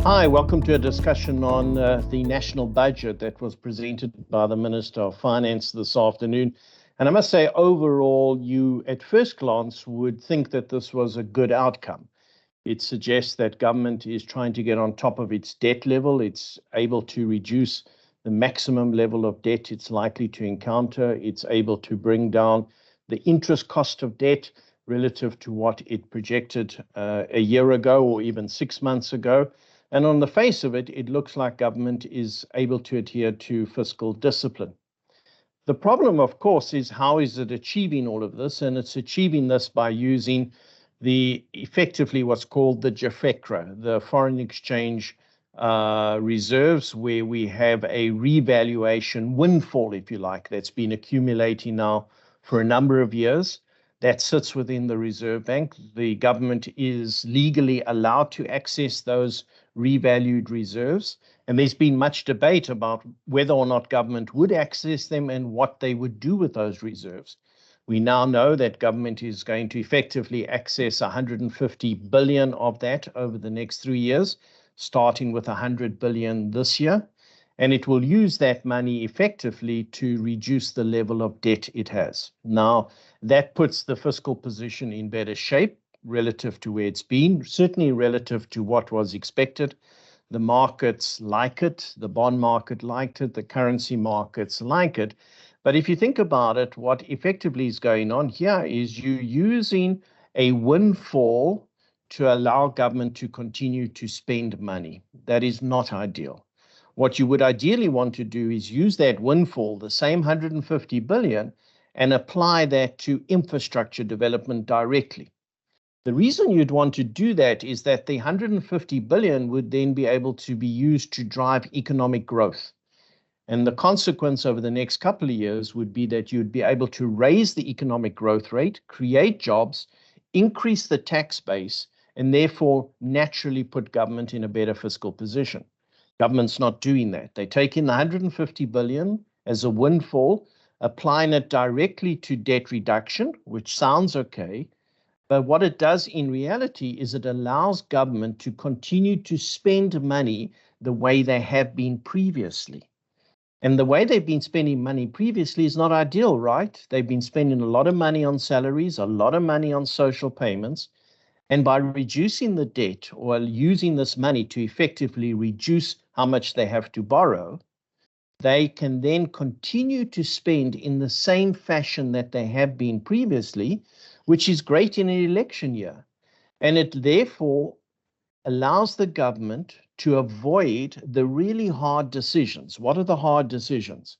Hi, welcome to a discussion on the national budget that was presented by the Minister of Finance this afternoon. And I must say, overall, you at first glance would think that this was a good outcome. It suggests that government is trying to get on top of its debt level. It's able to reduce the maximum level of debt it's likely to encounter. It's able to bring down the interest cost of debt relative to what it projected a year ago or even 6 months ago. And on the face of it, it looks like government is able to adhere to fiscal discipline. The problem, of course, is how is it achieving all of this? And it's achieving this by using effectively what's called the JFECRA, the foreign exchange reserves, where we have a revaluation windfall, if you like, that's been accumulating now for a number of years. That sits within the Reserve Bank. The government is legally allowed to access those revalued reserves. And there's been much debate about whether or not government would access them and what they would do with those reserves. We now know that government is going to effectively access 150 billion of that over the next 3 years, starting with 100 billion this year. And it will use that money effectively to reduce the level of debt it has. Now, that puts the fiscal position in better shape relative to where it's been, certainly relative to what was expected. The markets like it, the bond market liked it, the currency markets like it. But if you think about it, what effectively is going on here is you using a windfall to allow government to continue to spend money. That is not ideal. What you would ideally want to do is use that windfall, the same 150 billion, and apply that to infrastructure development directly. The reason you'd want to do that is that the 150 billion would then be able to be used to drive economic growth. And the consequence over the next couple of years would be that you'd be able to raise the economic growth rate, create jobs, increase the tax base, and therefore naturally put government in a better fiscal position. Government's not doing that. They take in the 150 billion as a windfall, applying it directly to debt reduction, which sounds okay. But what it does in reality is it allows government to continue to spend money the way they have been previously. And the way they've been spending money previously is not ideal, right? They've been spending a lot of money on salaries, a lot of money on social payments. And by reducing the debt or using this money to effectively reduce how much they have to borrow, they can then continue to spend in the same fashion that they have been previously, which is great in an election year. And it therefore allows the government to avoid the really hard decisions. What are the hard decisions?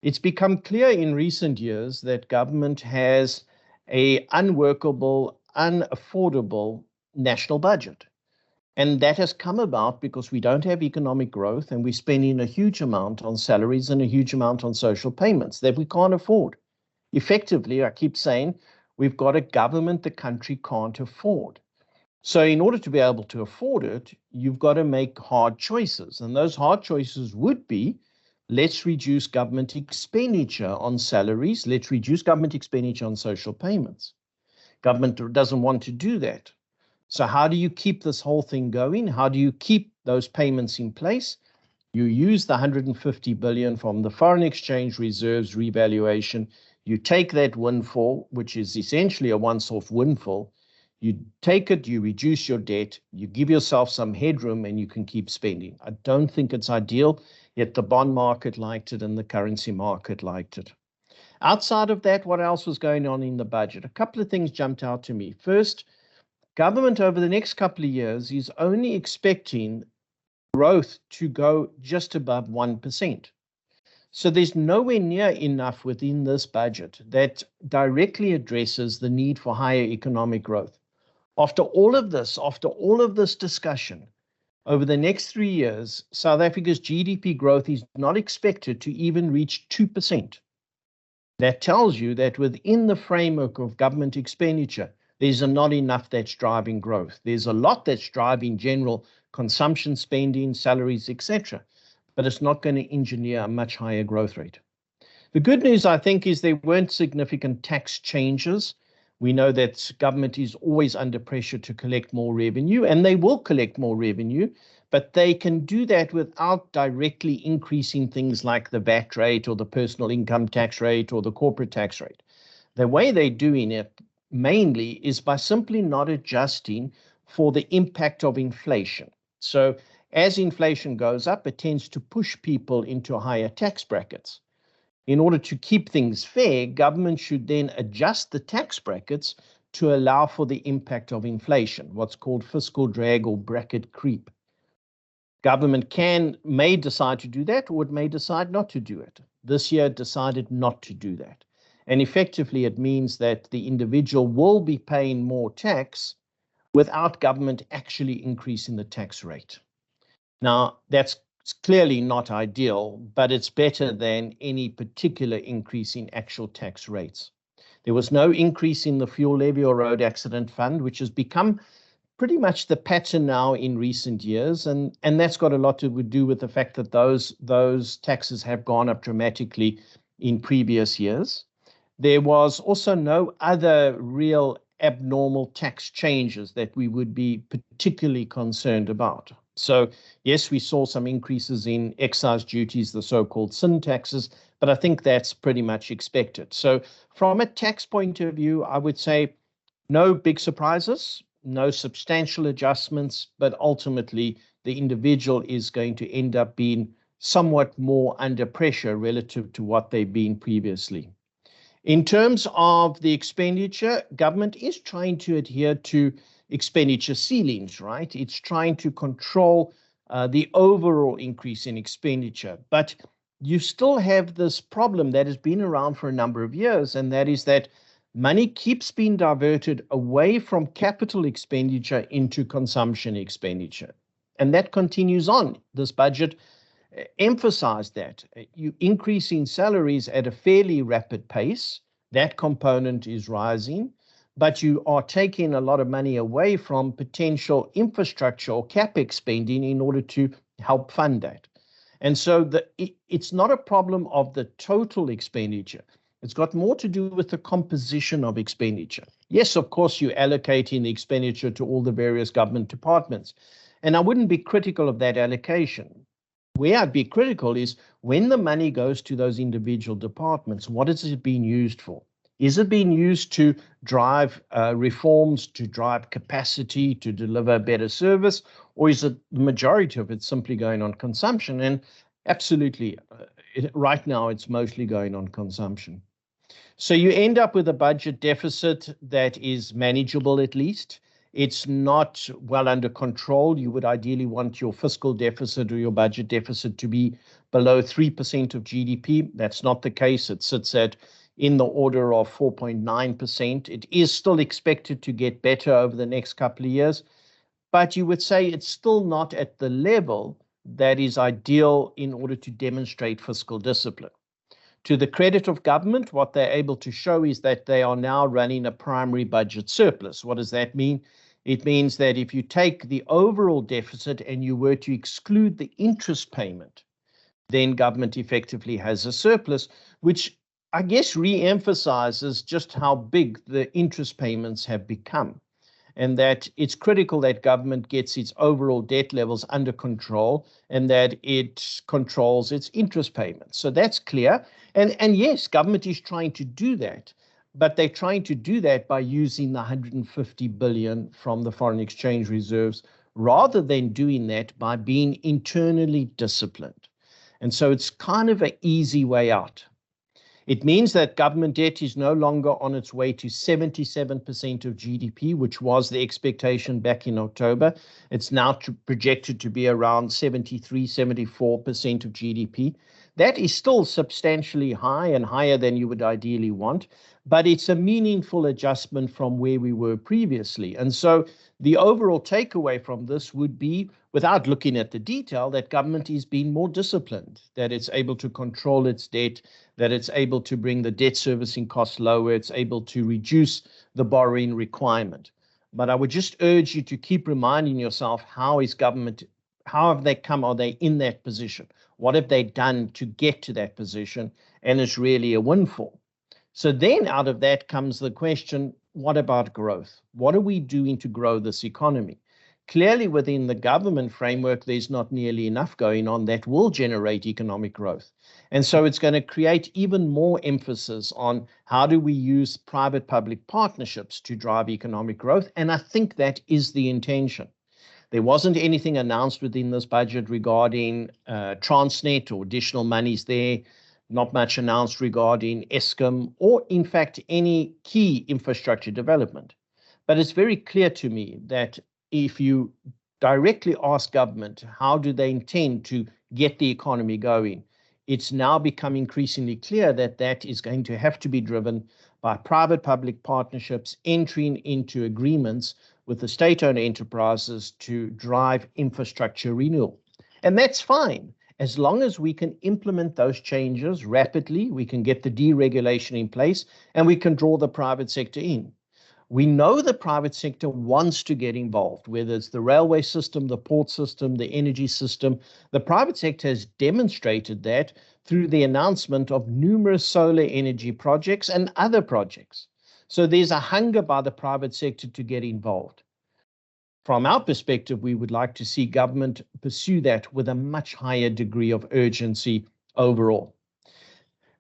It's become clear in recent years that government has an unworkable, unaffordable national budget. And that has come about because we don't have economic growth and we're spending a huge amount on salaries and a huge amount on social payments that we can't afford. Effectively, I keep saying, we've got a government the country can't afford. So in order to be able to afford it, you've got to make hard choices. And those hard choices would be, let's reduce government expenditure on salaries. Let's reduce government expenditure on social payments. Government doesn't want to do that. So how do you keep this whole thing going? How do you keep those payments in place? You use the 150 billion from the foreign exchange reserves revaluation. You take that windfall, which is essentially a once-off windfall. You take it, you reduce your debt, you give yourself some headroom, and you can keep spending. I don't think it's ideal, yet the bond market liked it and the currency market liked it. Outside of that, what else was going on in the budget? A couple of things jumped out to me. First, government over the next couple of years is only expecting growth to go just above 1%. So there's nowhere near enough within this budget that directly addresses the need for higher economic growth. After all of this discussion, over the next 3 years, South Africa's GDP growth is not expected to even reach 2%. That tells you that within the framework of government expenditure, there's not enough that's driving growth. There's a lot that's driving general consumption spending, salaries, etc. But it's not going to engineer a much higher growth rate. The good news, I think, is there weren't significant tax changes. We know that government is always under pressure to collect more revenue, and they will collect more revenue, but they can do that without directly increasing things like the VAT rate or the personal income tax rate or the corporate tax rate. The way they're doing it mainly is by simply not adjusting for the impact of inflation. So as inflation goes up, it tends to push people into higher tax brackets. In order to keep things fair, government should then adjust the tax brackets to allow for the impact of inflation, what's called fiscal drag or bracket creep. Government may decide to do that, or it may decide not to do it. This year it decided not to do that. And effectively, it means that the individual will be paying more tax without government actually increasing the tax rate. Now, that's clearly not ideal, but it's better than any particular increase in actual tax rates. There was no increase in the fuel levy or road accident fund, which has become pretty much the pattern now in recent years, and that's got a lot to do with the fact that those taxes have gone up dramatically in previous years. There was also no other real abnormal tax changes that we would be particularly concerned about. So yes, we saw some increases in excise duties, the so-called sin taxes, but I think that's pretty much expected. So from a tax point of view, I would say no big surprises, no substantial adjustments, but ultimately the individual is going to end up being somewhat more under pressure relative to what they've been previously. In terms of the expenditure, government is trying to adhere to expenditure ceilings, right? It's trying to control the overall increase in expenditure. But you still have this problem that has been around for a number of years, and that is that money keeps being diverted away from capital expenditure into consumption expenditure. And that continues on. This budget emphasize that. You increasing salaries at a fairly rapid pace. That component is rising, but you are taking a lot of money away from potential infrastructure or capex spending in order to help fund that. And so it's not a problem of the total expenditure. It's got more to do with the composition of expenditure. Yes, of course, you're allocating the expenditure to all the various government departments. And I wouldn't be critical of that allocation. Where I'd be critical is when the money goes to those individual departments, what is it being used for? Is it being used to drive reforms, to drive capacity, to deliver better service, or is it the majority of it simply going on consumption? And absolutely, right now it's mostly going on consumption. So you end up with a budget deficit that is manageable at least. It's not well under control. You would ideally want your fiscal deficit or your budget deficit to be below 3% of GDP. That's not the case. It sits at in the order of 4.9%. It is still expected to get better over the next couple of years, but you would say it's still not at the level that is ideal in order to demonstrate fiscal discipline. To the credit of government, what they're able to show is that they are now running a primary budget surplus. What does that mean? It means that if you take the overall deficit and you were to exclude the interest payment, then government effectively has a surplus, which I guess re-emphasizes just how big the interest payments have become, and that it's critical that government gets its overall debt levels under control and that it controls its interest payments. So that's clear. And yes, government is trying to do that, but they're trying to do that by using the 150 billion from the foreign exchange reserves rather than doing that by being internally disciplined. And so it's kind of an easy way out. It means that government debt is no longer on its way to 77% of GDP, which was the expectation back in October. It's now projected to be around 73, 74% of GDP. That is still substantially high and higher than you would ideally want, but it's a meaningful adjustment from where we were previously. And so the overall takeaway from this would be, without looking at the detail, that government is being more disciplined, that it's able to control its debt, that it's able to bring the debt servicing costs lower, it's able to reduce the borrowing requirement. But I would just urge you to keep reminding yourself, how have they come? Are they in that position? What have they done to get to that position? And it's really a windfall. So then out of that comes the question, what about growth? What are we doing to grow this economy? Clearly, within the government framework, there's not nearly enough going on that will generate economic growth. And so it's going to create even more emphasis on how do we use private-public partnerships to drive economic growth. And I think that is the intention. There wasn't anything announced within this budget regarding Transnet or additional monies there, not much announced regarding Eskom or, in fact, any key infrastructure development. But it's very clear to me that if you directly ask government how do they intend to get the economy going, it's now become increasingly clear that that is going to have to be driven by private-public partnerships, entering into agreements with the state-owned enterprises to drive infrastructure renewal. And that's fine. As long as we can implement those changes rapidly, we can get the deregulation in place, and we can draw the private sector in. We know the private sector wants to get involved, whether it's the railway system, the port system, the energy system. The private sector has demonstrated that through the announcement of numerous solar energy projects and other projects. So there's a hunger by the private sector to get involved. From our perspective, we would like to see government pursue that with a much higher degree of urgency overall.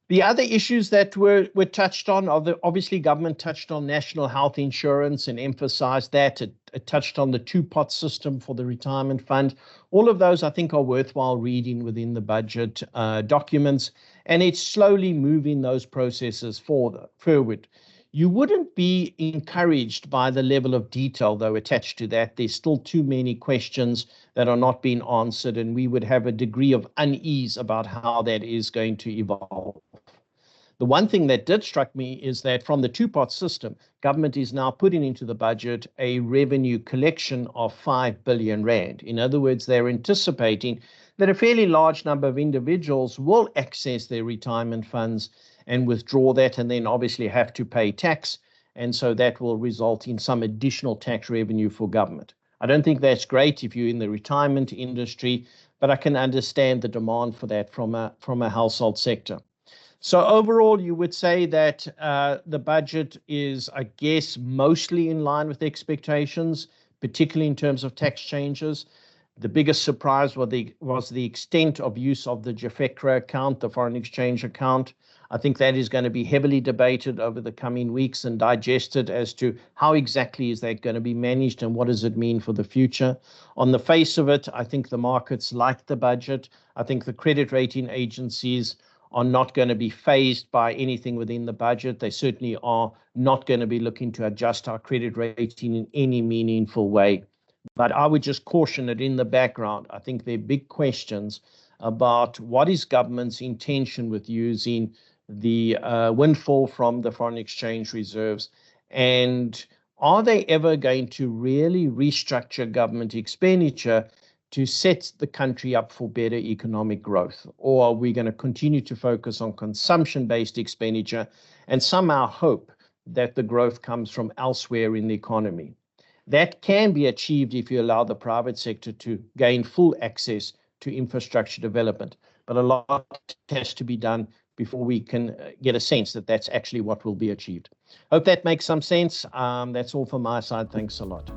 The other issues that were touched on, obviously government touched on national health insurance and emphasized that. It touched on the two-pot system for the retirement fund. All of those, I think, are worthwhile reading within the budget documents, and it's slowly moving those processes forward. You wouldn't be encouraged by the level of detail, though, attached to that. There's still too many questions that are not being answered, and we would have a degree of unease about how that is going to evolve. The one thing that did strike me is that from the two-pot system, government is now putting into the budget a revenue collection of 5 billion rand. In other words, they're anticipating that a fairly large number of individuals will access their retirement funds and withdraw that, and then obviously have to pay tax. And so that will result in some additional tax revenue for government. I don't think that's great if you're in the retirement industry, but I can understand the demand for that from a household sector. So overall, you would say that the budget is, I guess, mostly in line with expectations, particularly in terms of tax changes. The biggest surprise was the extent of use of the Jafekra account, the foreign exchange account. I think that is going to be heavily debated over the coming weeks and digested as to how exactly is that going to be managed and what does it mean for the future. On the face of it, I think the markets like the budget. I think the credit rating agencies are not going to be fazed by anything within the budget. They certainly are not going to be looking to adjust our credit rating in any meaningful way. But I would just caution that in the background, I think there are big questions about what is government's intention with using the windfall from the foreign exchange reserves, and are they ever going to really restructure government expenditure to set the country up for better economic growth? Or are we going to continue to focus on consumption-based expenditure and somehow hope that the growth comes from elsewhere in the economy? That can be achieved if you allow the private sector to gain full access to infrastructure development. But a lot has to be done before we can get a sense that that's actually what will be achieved. Hope that makes some sense. That's all from my side. Thanks a lot.